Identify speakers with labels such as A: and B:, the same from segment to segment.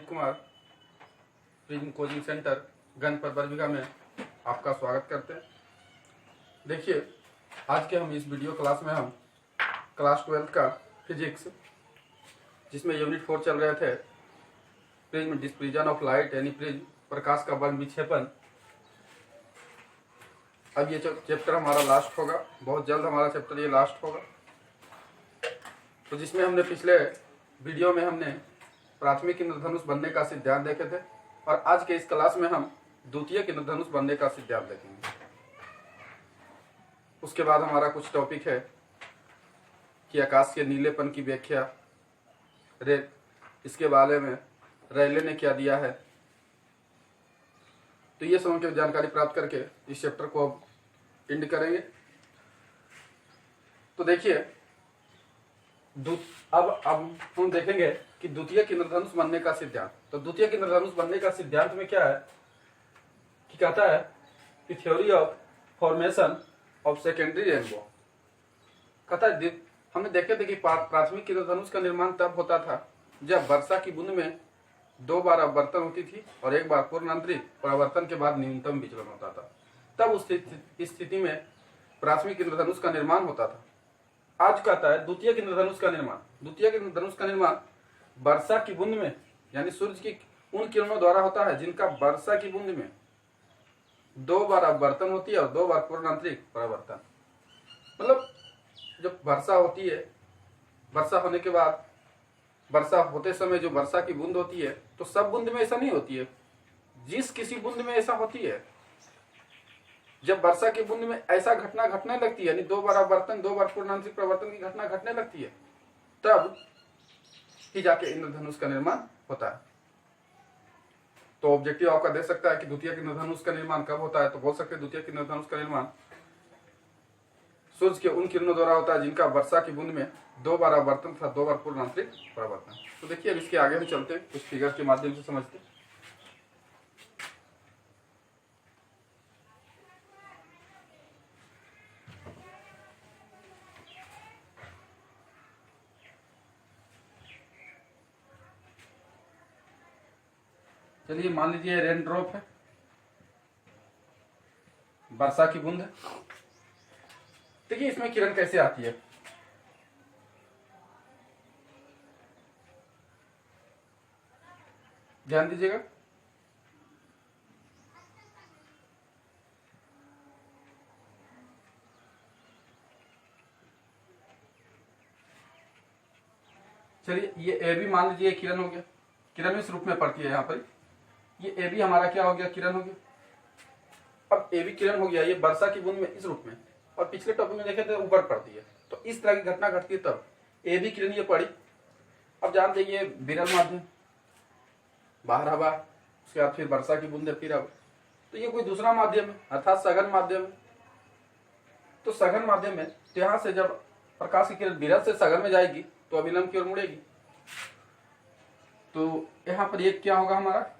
A: Amit Kumar prism coaching centre Ganjpat Barbigha में आपका स्वागत करते हैं। देखिए, आज के हम इस वीडियो क्लास में हम क्लास 12 का फिजिक्स, जिसमें यूनिट 4 चल रहे थे, प्रिज्म डिस्पर्जन ऑफ लाइट यानी प्रिज्म प्रकाश का वर्ग विक्षेपन। अब ये चैप्टर हमारा लास्ट होगा, बहुत जल्द हमारा चैप्टर ये लास्ट होगा। तो जिसमें हमने पिछले वीडियो में हमने प्राथमिक इंद्रधनुष बनने का सिद्धांत देखे थे, और आज के इस क्लास में हम द्वितीयक इंद्रधनुष बनने का सिद्धांत देखेंगे। उसके बाद हमारा कुछ टॉपिक है कि आकाश के नीलेपन की व्याख्या, इसके बारे में रेले ने क्या दिया है। तो ये सब की जानकारी प्राप्त करके इस चैप्टर को अब एंड करेंगे। तो देखिए, अब हम देखेंगे कि द्वितीयक इंद्रधनुष बनने का सिद्धांत। तो द्वितीयक इंद्रधनुष बनने का सिद्धांत में क्या है कि कहता है कि theory of formation of secondary rainbow. कहता है हमने देखे थे कि प्राथमिक इंद्रधनुष का निर्माण तब होता था जब वर्षा की बूंद में 2 बार अपवर्तन होती थी और 1 बार पूर्ण आंतरिक परावर्तन के बाद न्यूनतम विचलन होता था। तब उस स्थिति में प्राथमिक इंद्रधनुष का निर्माण होता था। आज कहता है द्वितीयक इंद्रधनुष का निर्माण। द्वितीयक इंद्रधनुष का निर्माण वर्षा की बूंद में यानी सूर्य की उन किरणों द्वारा होता है जिनका वर्षा की बूंद में 2 बार अपवर्तन होती है और 2 बार पूर्ण आंतरिक परावर्तन। मतलब जब वर्षा होती है, वर्षा होने के बाद वर्षा होते समय जो वर्षा की बूंद होती है, तो सब बूंद में ऐसा नहीं होती है, जिस किसी बूंद में ऐसा होती है। जब वर्षा की बूंद में ऐसा घटना घटने लगती है, यानी 2 बार अपवर्तन 2 बार पूर्णांतरिक परिवर्तन की घटना घटने लगती है, तब ही जाके इंद्रधनुष का निर्माण होता है। तो ऑब्जेक्टिव आपका दे सकता है कि द्वितीयक इंद्रधनुष का निर्माण कब होता है। तो बोल सकते हैं द्वितीयक इंद्रधनुष का निर्माण सूर्य के उन किरणों द्वारा होता है जिनका वर्षा की बूंद में 2 बार अपवर्तन तथा 2 बार पूर्णांतरिक परावर्तन। तो देखिए, अब इसके आगे हम चलते हैं, कुछ फिगर के माध्यम से समझते हैं। चलिए, मान लीजिए रेन ड्रॉप है, वर्षा की बूंद है। देखिए इसमें किरण कैसे आती है। ध्यान दीजिएगा, चलिए ये ए बी मान लीजिए किरण हो गया। किरण इस रूप में पड़ती है यहाँ पर। ये ए बी हमारा क्या हो गया, किरण हो गया। अब ए बी किरण हो गया, ये वर्षा की बूंद में इस रूप में, और पिछले टॉपिक में देखे थे ऊपर पड़ती है। तो इस तरह की घटना घटती है तब ए बी किरण ये पड़ी। अब जानते हैं ये विरल माध्यम, बाहर हवा, उसके बाद फिर वर्षा की बूंदे, फिर अब तो ये कोई दूसरा माध्यम है, अर्थात सघन माध्यम है। तो सघन माध्यम में तो यहाँ से जब प्रकाश की किरण विरल से सघन में जाएगी तो अभिलंब की ओर मुड़ेगी। तो यहाँ पर ये क्या होगा, हमारा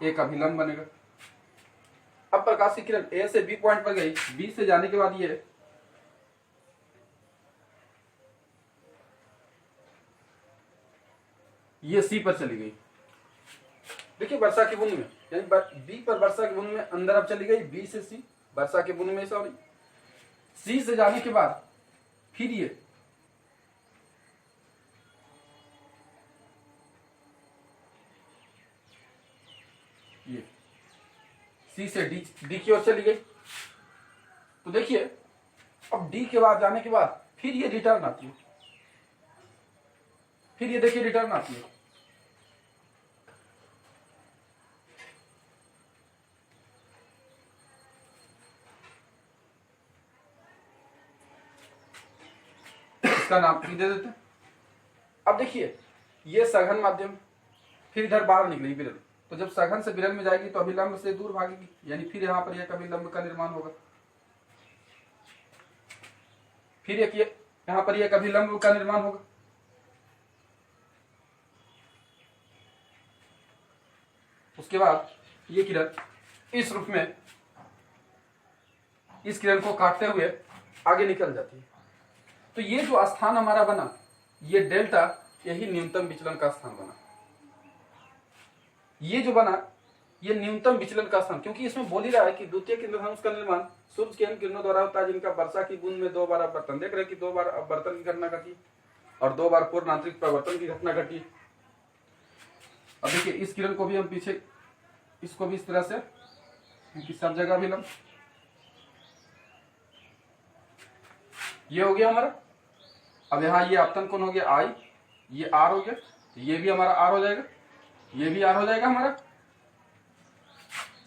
A: एक अभिलंब बनेगा। अब प्रकाश की किरण ए से बी पॉइंट पर गई, बी से जाने के बाद ये सी पर चली गई। देखिए वर्षा की बूंद में, यानी बी पर वर्षा की बूंद में अंदर अब चली गई, बी से सी, वर्षा की बूंद में सॉरी, सी से जाने के बाद फिर ये सी से डी की ओर चली गई। तो देखिए अब डी के बाद जाने के बाद फिर ये रिटर्न आती है, फिर ये देखिए रिटर्न आती है। इसका नाम भी दे देते हैं। अब देखिए ये सघन माध्यम, फिर इधर बाहर निकलेगी विरल। तो जब सघन से विरल में जाएगी तो अभिलंब से दूर भागेगी, यानी फिर यहां पर एक अभिलंब का निर्माण होगा। फिर एक यहां पर एक अभिलंब का निर्माण होगा। उसके बाद ये किरण इस रूप में इस किरण को काटते हुए आगे निकल जाती है। तो ये जो स्थान हमारा बना, ये डेल्टा यही न्यूनतम विचलन का स्थान बना। ये जो बना ये न्यूनतम विचलन का स्थान, क्योंकि इसमें बोल ही रहा है कि द्वितीयक इंद्रधनुष का निर्माण सूर्य के किरणों द्वारा होता है, जिनका वर्षा की बूंद में 2 बार अपवर्तन। देख रहे हैं कि 2 बार अपवर्तन की घटना घटी और 2 बार पूर्ण आंतरिक प्रवर्तन की घटना घटी। अब देखिए इस किरण को भी हम पीछे, इसको भी इस तरह से सब जगह भी लम, ये हो गया हमारा। अब यहाँ ये आपतन कोण हो गया आई, ये आर हो गया, ये भी हमारा आर हो जाएगा, ये भी आर हो जाएगा हमारा,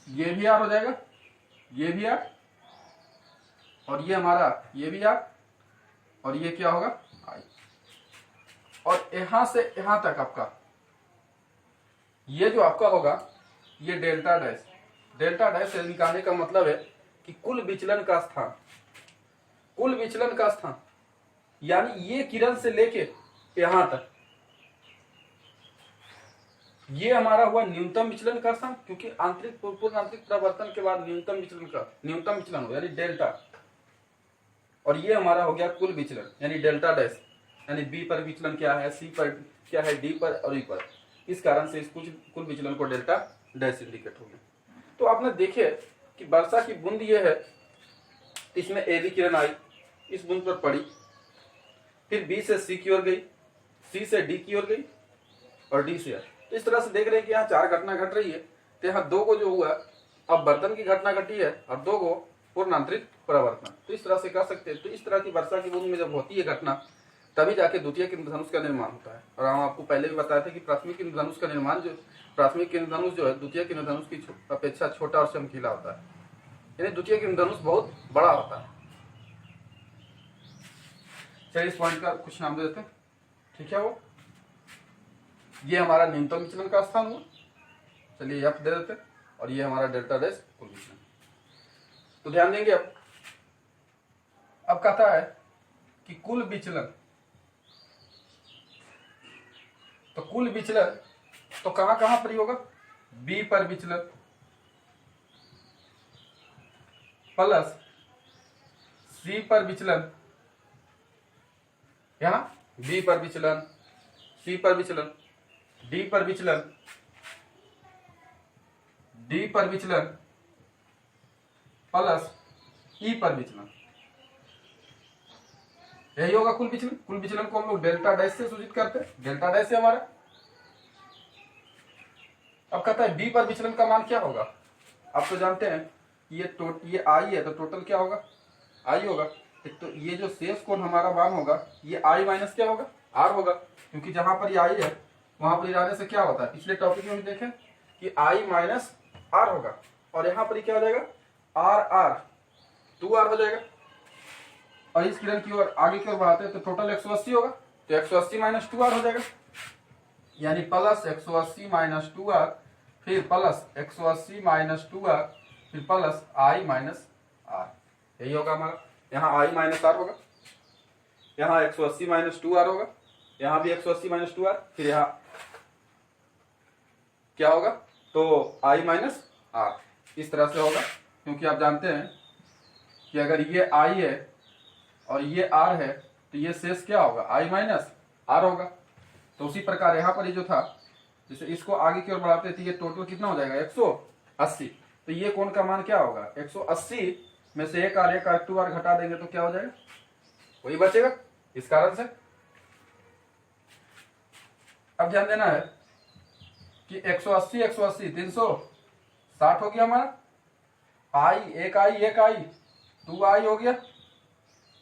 A: ये भी आर हो जाएगा, ये भी आर, और ये हमारा ये भी आर, और ये क्या होगा आई। और यहां से यहां तक आपका ये जो आपका होगा ये डेल्टा डैश। डेल्टा डैश से निकालने का मतलब है कि कुल विचलन का स्थान, कुल विचलन का स्थान यानी ये किरण से लेके यहां तक ये हमारा हुआ न्यूनतम विचलन का स्थान, क्योंकि आंतरिक पूर्ण आंतरिक प्रवर्तन के बाद न्यूनतम विचलन हो यानी डेल्टा, और ये हमारा हो गया कुल विचलन यानी डेल्टा डैश, यानी बी पर विचलन क्या है, सी पर क्या है, डी पर और ई पर। इस कारण से इस कुल विचलन को डेल्टा डैश इंडिकेट हो गया। तो आपने देखे कि वर्षा की बूंद ये है, इसमें ए बी किरण आई, इस बूंद पर पड़ी, फिर बी से सी की ओर गई, सी से डी की ओर गई और डी से आर। तो इस तरह से देख रहे हैं कि यहाँ 4 घटना घट रही है, तो यहाँ 2 को जो हुआ अपवर्तन की घटना घटी है और 2 को पूर्ण आंतरिक प्रवर्तन। तो इस तरह से कह सकते हैं। तो इस तरह की वर्षा की बूंद में जब होती है घटना, तभी जाके द्वितीयक इंद्रधनुष का निर्माण होता है। और हम आपको पहले भी बताया था कि प्राथमिक इंद्रधनुष का निर्माण प्राथमिक इंद्रधनुष जो है द्वितीयक इंद्रधनुष की अपेक्षा छोटा और चमकीला होता है, यानी द्वितीयक इंद्रधनुष बहुत बड़ा होता है। चलिए इस पॉइंट का कुछ नाम दे देते हैं, ठीक है। वो ये हमारा न्यूनतम विचलन का स्थान हुआ, चलिए एफ दे देते हैं, और ये हमारा डेल्टा डैश कुल विचलन। तो ध्यान देंगे अब कहता है कि कुल विचलन, तो कुल विचलन तो कहां कहां पर होगा, बी पर विचलन प्लस सी पर विचलन, यहां बी पर विचलन, सी पर विचलन, डी पर विचलन, डी पर विचलन प्लस ई पर विचलन, यही होगा कुल विचलन। कुल विचलन को हम लोग डेल्टा डैश से सूचित करते हैं, डेल्टा डैश से हमारा। अब कहता है बी पर विचलन का मान क्या होगा। आप तो जानते हैं ये आई है, तो टोटल क्या होगा, आई होगा। तो ये जो शेष कोण हमारा मान होगा ये आई माइनस क्या होगा, आर होगा, क्योंकि जहां पर ये आई है वहां पर जाने से क्या होता है, पिछले टॉपिक में भी देखें कि आई माइनस आर होगा, और यहां पर क्या हो जाएगा, आर आर 2r हो जाएगा। और इस किरण की ओर आगे की ओर बढ़ाते हैं तो टोटल 180 होगा, तो 180 माइनस 2r हो जाएगा, यानी प्लस 180 माइनस 2r, फिर प्लस 180 माइनस 2r, फिर प्लस i माइनस r। यही होगा हमारा, यहाँ i माइनस r होगा, यहाँ 180 माइनस 2r होगा, यहाँ भी 180 माइनस 2r, फिर यहाँ क्या होगा, तो i माइनस r। इस तरह से होगा, क्योंकि आप जानते हैं कि अगर ये i है और ये r है तो ये शेष क्या होगा, i माइनस r होगा। तो उसी प्रकार यहाँ पर ये जो था, जैसे इसको आगे की ओर बढ़ाते थे, ये टोटल कितना हो जाएगा 180। तो ये कोण का मान क्या होगा, 180 में से एक r 2r घटा देंगे तो क्या हो जाएगा, वही बचेगा। इस कारण से अब ध्यान देना है कि 180 180 360 हो गया हमारा, एक आई 2i हो गया,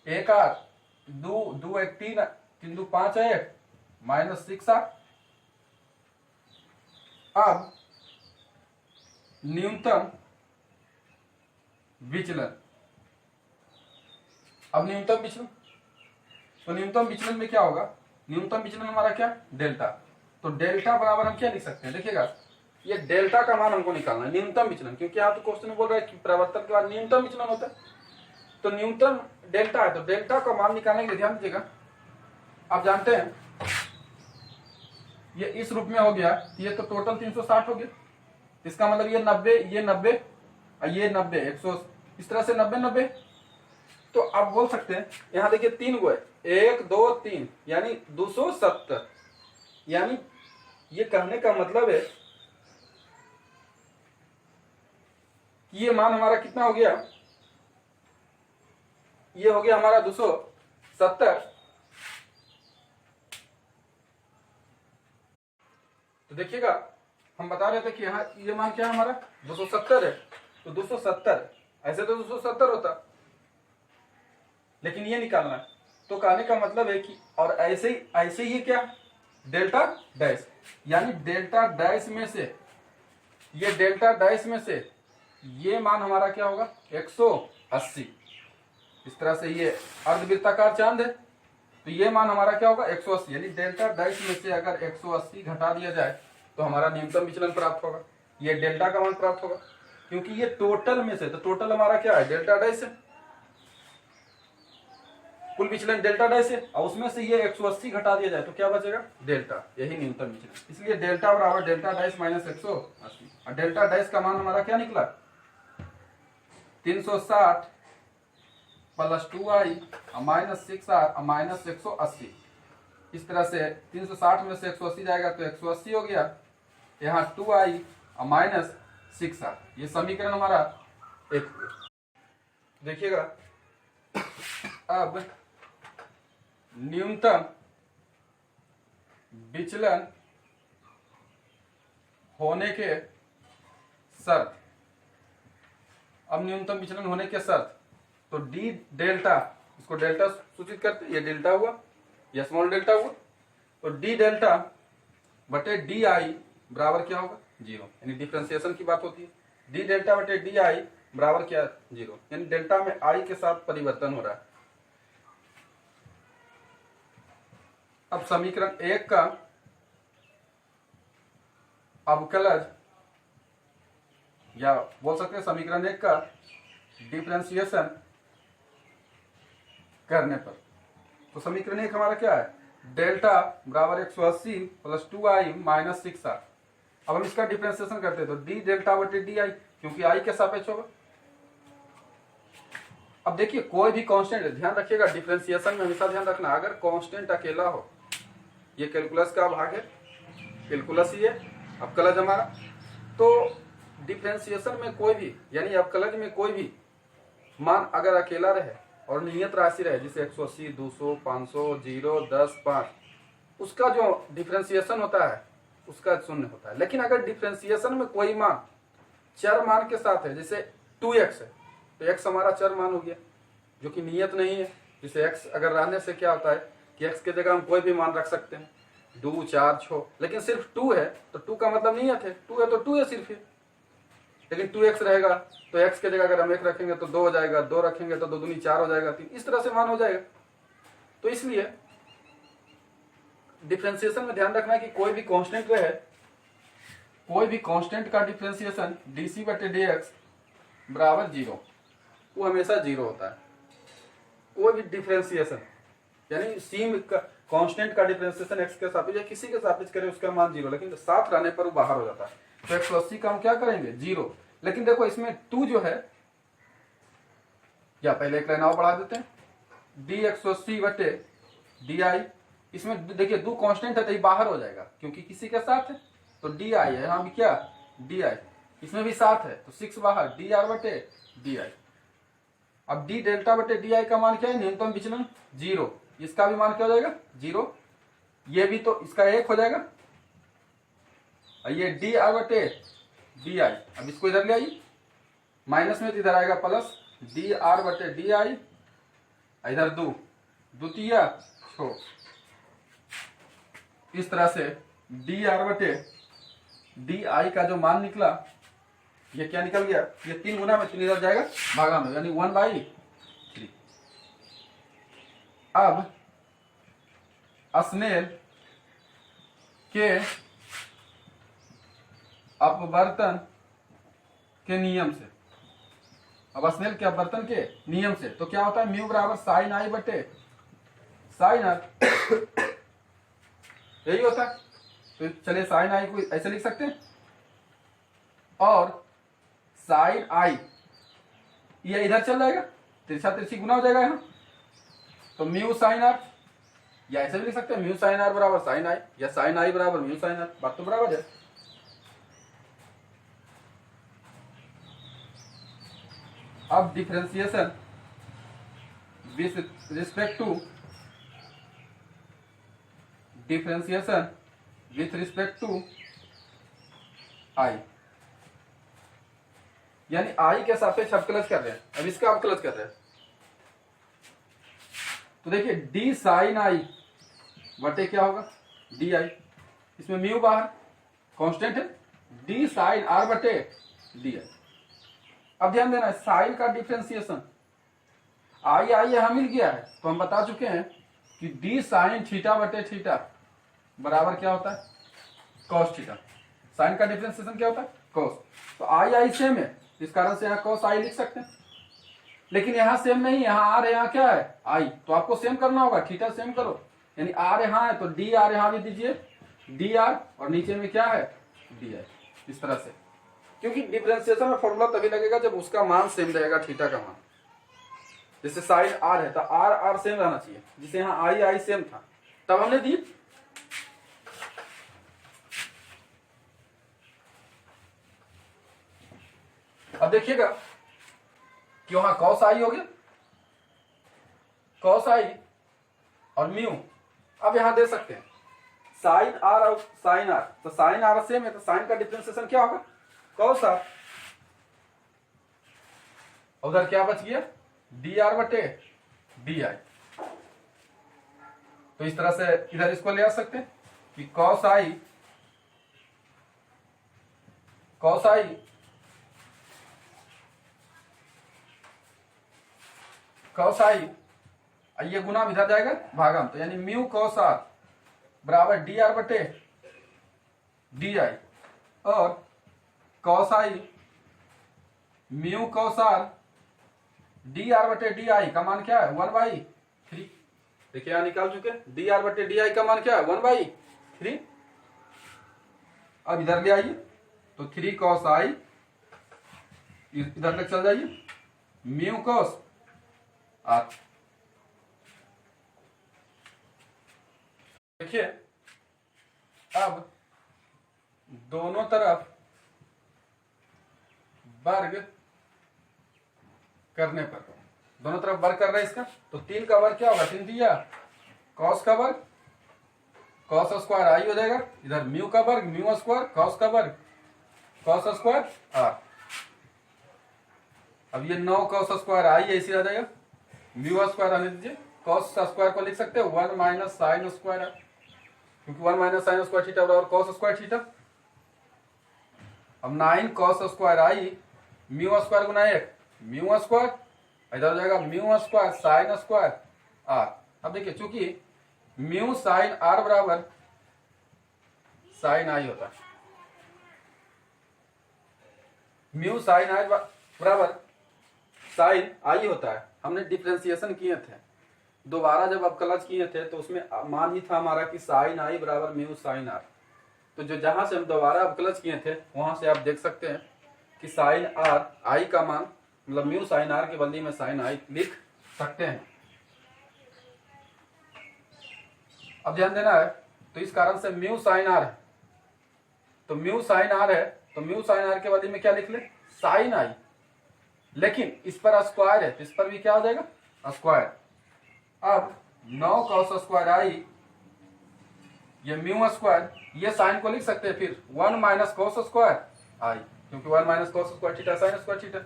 A: एक आर 2 1 3 3 2 5 है, माइनस 6r। अब न्यूनतम विचलन, अब न्यूनतम विचलन, तो न्यूनतम विचलन में क्या होगा, न्यूनतम विचलन हमारा क्या, डेल्टा। तो डेल्टा बराबर हम क्या लिख सकते हैं, देखिएगा ये डेल्टा का मान हमको निकालना है, न्यूनतम विचलन, क्योंकि यहाँ तो क्वेश्चन बोल रहा है कि प्रवर्तन के बाद न्यूनतम विचलन होता है। तो न्यूनतम डेल्टा है, तो डेल्टा का मान निकालने के लिए ध्यान दीजिएगा, आप जानते हैं ये इस रूप में हो गया, ये तो टोटल 360 हो गया, इसका मतलब ये 90 ये 90 और ये 90 100, इस तरह से 90 90। तो आप बोल सकते हैं यहाँ देखिए 3 गो है, 1 2 3 यानी 270, यानी ये कहने का मतलब है कि ये मान हमारा कितना हो गया, ये हो गया हमारा 270। तो देखिएगा हम बता रहे थे कि यहाँ ये मान क्या है हमारा 270 है, तो 270 ऐसे तो 270 होता, लेकिन ये निकालना है। तो कहने का मतलब है कि और ऐसे ही ये क्या डेल्टा डैश, यानी डेल्टा डैश में से ये डेल्टा डैश में से ये मान हमारा क्या होगा 180। इस तरह से ये अर्धवृत्ताकार चांद है, तो ये मान हमारा क्या होगा 180, यानी डेल्टा डैश में से अगर 180 घटा दिया जाए तो हमारा न्यूनतम विचलन प्राप्त होगा, ये डेल्टा का मान प्राप्त होगा, क्योंकि ये टोटल में से, तो टोटल हमारा क्या है डेल्टा डैश है, कुल विचलन डेल्टा डैश है, और उसमें से ये 180 घटा दिया जाए तो क्या बचेगा डेल्टा, यही न्यूनतम विचलन। इसलिए डेल्टा बराबर डेल्टा डैश माइनस 180, और डेल्टा डैश का मान हमारा क्या निकला 360 plus 2i minus 6r minus 180। इस तरह से 360 में से 180 जाएगा तो 180 हो गया, यहाँ 2i माइनस 6r, ये समीकरण हमारा एक। देखिएगा अब न्यूनतम विचलन होने के शर्त, अब न्यूनतम विचलन होने के शर्त, तो डी डेल्टा, इसको डेल्टा सूचित करते हैं, ये डेल्टा हुआ, ये स्मॉल डेल्टा हुआ, तो डी डेल्टा बटे डी आई बराबर क्या होगा 0, यानी डिफ्रेंसिएशन की बात होती है। डी डेल्टा बटे डी आई बराबर क्या 0, यानी डेल्टा में आई के साथ परिवर्तन हो रहा है। अब समीकरण 1 का अवकलज, या बोल सकते हैं समीकरण 1 का डिफरेंशिएशन करने पर, तो समीकरण 1 हमारा क्या है डेल्टा बराबर 180 प्लस 2i माइनस 6r। अब हम इसका डिफरेंशिएशन करते हैं तो डी डेल्टा बटे डी आई, क्योंकि आई के सापेक्ष होगा। अब देखिए कोई भी कांस्टेंट, ध्यान रखिएगा डिफरेंशिएशन में हमेशा ध्यान रखना, अगर कांस्टेंट अकेला हो, ये कैलकुलस का भाग है, कैलकुलस ही है अवकलज हमारा, तो डिफरेंशिएशन में कोई भी, यानी अवकलज में कोई भी मान अगर अकेला रहे और नियत राशि रहे, जैसे 180, 200, 500, 0, 10, 5, उसका जो डिफरेंशिएशन होता है उसका शून्य होता है। लेकिन अगर डिफरेंशिएशन में कोई मान चर मान के साथ है, जैसे 2x है, तो x हमारा चर मान हो गया जो कि नियत नहीं है। जैसे x अगर रहने से क्या होता है कि x के जगह हम कोई भी मान रख सकते हैं, 2, 4, 6, लेकिन सिर्फ 2 है तो 2 का मतलब नियत है, 2 है तो 2 है सिर्फ है। लेकिन 2x रहेगा तो x के जगह अगर हम 1 रखेंगे तो 2 हो जाएगा, 2 रखेंगे तो 2 दूनी 4 हो जाएगा, 3, इस तरह से मान हो जाएगा। तो इसलिए डिफरेंशिएशन में ध्यान रखना है कि कोई भी कांस्टेंट रहे, कोई भी कांस्टेंट का डिफरेंशिएशन dc बटे dx बराबर 0, वो हमेशा 0 होता है। कोई भी डिफरेंशिएशन यानी सीम कांस्टेंट का डिफरेंशिएशन x के सापेक्ष या किसी के सापेक्ष करे उसका मान 0, लेकिन साथ रहने पर वो बाहर हो जाता है। तो 180 का हम क्या करेंगे 0, लेकिन देखो इसमें 2 जो है, या पहले एक लाइन और बढ़ा देते हैं, डी 180 बटे डी आई, इसमें देखिए 2 कांस्टेंट है तो ये बाहर हो जाएगा क्योंकि किसी के साथ है, तो डी आई है, यहाँ भी क्या डी आई, इसमें भी साथ है तो 6 बाहर, डी आर बटे डी आई। अब डी डेल्टा बटे डी आई का मान क्या है न्यूनतम विचलन 0, इसका भी मान क्या हो जाएगा 0, ये भी तो इसका 1 हो जाएगा, और ये डी आर बटे डी आई, अब इसको इधर ले आइए, माइनस में तो इधर आएगा प्लस, डी आर बटे डी आई, इधर 2 द्वितीय 6, इस तरह से डी आर बटे डी आई का जो मान निकला, ये क्या निकल गया, ये 3 गुना में 3 इधर जाएगा भागा में, यानी 1/3। अब स्नेल के अपवर्तन के नियम से, अब स्नेल के अपवर्तन के नियम से तो क्या होता है म्यू बराबर साइन आई बटे साइन आर, यही होता है। तो चलिए साइन आई को ऐसे लिख सकते हैं, और साइन आई ये इधर चल जाएगा, तिरछा तिरछी गुना हो जाएगा यहाँ, तो म्यू साइन आर या ऐसे भी लिख सकते हैं म्यू साइन आर बराबर साइन आई, या साइन आई बराबर म्यू साइन आर, बात तो बराबर है। अब डिफरेंशिएशन विथ रिस्पेक्ट टू आई, यानी आई के सापेक्ष अवकलज कर रहे हैं। अब इसका अवकलज कर रहे हैं तो देखिए डी साइन आई बटे क्या होगा डी आई, इसमें म्यू बाहर कांस्टेंट है, डी साइन आर बटे डी आई। अब ध्यान देना साइन का डिफरेंशिएशन आई आई यहां मिल गया है तो हम बता चुके हैं कि डी साइन थीटा बटे थीटा बराबर क्या होता है कॉस थीटा। साइन का डिफरेंशिएशन क्या होता है कॉस, तो आई आई सेम है इस कारण से यहाँ कॉस आई लिख सकते हैं। लेकिन यहाँ सेम नहीं, यहाँ आर है, यहाँ क्या है आई, तो आपको सेम करना होगा, थीटा सेम करो, यानी आर यहाँ है तो डी आर यहाँ भी दीजिए डी आर, और नीचे में क्या है डी आई, इस तरह से। क्योंकि डिफरेंशिएशन में फॉर्मूला तभी लगेगा जब उसका मान सेम रहेगा थीटा का मान। जैसे साइन आर है तो आर आर सेम रहना चाहिए, जिसे यहाँ आई आई सेम था तब हमने दी। अब देखिएगा कि वहां कॉस आई हो गया, कॉस आई और म्यू। अब यहां दे सकते हैं साइन आर और साइन आर, तो साइन आर सेम है तो साइन का डिफरेंशिएशन क्या होगा कॉस आर, उधर क्या बच गया डी आर बटे डी आई। तो इस तरह से इधर इसको ले आ सकते हैं कि कॉस आई ये गुना इधर जाएगा भागम, तो यानी म्यू कॉस आर बराबर डी आर बटे डी आई, और cos i mu cos r d r बटे डी आई का मान क्या है 1/3। देखिए यहां निकाल चुके डी आर बटे डी आई का मान क्या है 1/3। अब इधर ले आइए तो 3 कॉस आई इधर तक चल जाइए म्यू कॉस आर। देखिए अब दोनों तरफ वर्ग करने पर, दोनों तरफ वर्ग कर रहे हैं इसका, तो 3 का वर्ग क्या होगा 3 दिया कॉस का वर्ग कॉस स्क्वायर आई हो जाएगा, इधर म्यू का वर्ग म्यू स्क्वायर कॉस का वर्ग कॉस स्क्वायर आर। अब ये 9 कॉस स्क्वायर आई ऐसे आ जाएगा, म्यू स्क्वायर आने दीजिए, कॉस स्क्वायर को लिख सकते हैं 1 माइनस साइन स्क्वायर आर, क्योंकि 1 माइनस साइन स्क्वायर थीटा बराबर कॉस स्क्वायर थीटा। अब 9 cos square i mu square गुना 1 म्यू स्क्वायर, इधर हो जाएगा mu square sine square r. अब देखिए चूंकि म्यू साइन आर बराबर साइन आई होता है, म्यू साइन आई बराबर साइन आई होता है। हमने डिफरेंशिएशन किए थे, दोबारा जब अवकलज किए थे तो उसमें मान ही था हमारा कि साइन आई बराबर म्यू साइन आर। तो जो जहां से हम दोबारा अवकलज किए थे वहां से आप देख सकते हैं कि साइन आर आई का मान मतलब म्यू साइन आर की बदली में साइन आई लिख सकते हैं। अब ध्यान देना है, तो इस कारण से म्यू साइन आर है, तो म्यू साइन आर है तो म्यू साइन आर के बदले में क्या लिख ले साइन आई, लेकिन इस पर स्क्वायर है तो इस पर भी क्या हो जाएगा स्क्वायर। अब 9 कॉस स्क्वायर आई ये म्यू स्क्वायर, ये साइन को लिख सकते हैं फिर 1 माइनस कॉस स्क्वायर आई, क्योंकि 1 minus cos square theta sine square theta.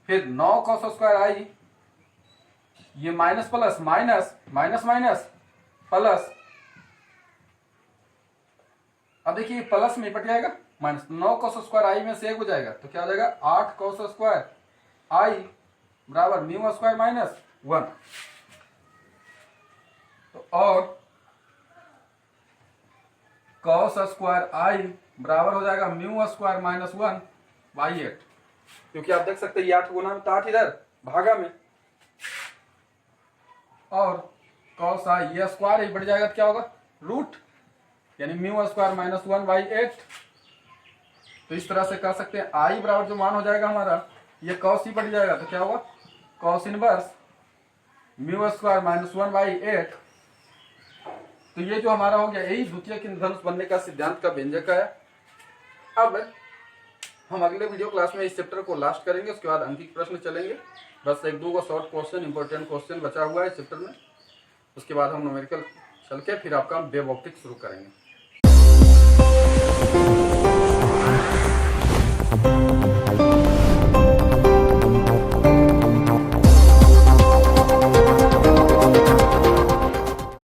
A: फिर 9 कॉस स्क्वायर आई ये minus plus minus minus minus plus, अब देखिए प्लस में निपट जाएगा माइनस, 9 कॉस स्क्वायर आई में से 1 हो जाएगा तो क्या हो जाएगा 8 कॉस स्क्वायर आई बराबर म्यू स्क्वायर माइनस 1। तो और कॉस स्क्वायर आई बराबर हो जाएगा म्यू स्क्वायर माइनस 1/8, क्योंकि आप देख सकते हैं ये 8 गुना में तो 8 इधर भागा में, और कॉस आई ये स्क्वायर ही बढ़ जाएगा तो क्या होगा रूट, यानी म्यू स्क्वायर माइनस 1/8। तो इस तरह से कह सकते हैं आई बराबर जो मान हो जाएगा हमारा ये कॉस ही बढ़ जाएगा तो क्या होगा cos inverse mu square minus 1/8। तो ये जो हमारा हो गया यही द्वितीय इंद्रधनुष बनने का सिद्धांत का व्यंजक है। अब हम अगले वीडियो क्लास में इस चैप्टर को लास्ट करेंगे, उसके बाद अंकित प्रश्न चलेंगे। बस 1-2 को शॉर्ट क्वेश्चन, इंपॉर्टेंट क्वेश्चन बचा हुआ है चैप्टर में। उसके बाद हम न्यूमेरिकल चल के फिर आपका वेव ऑप्टिक्स शुरू करेंगे।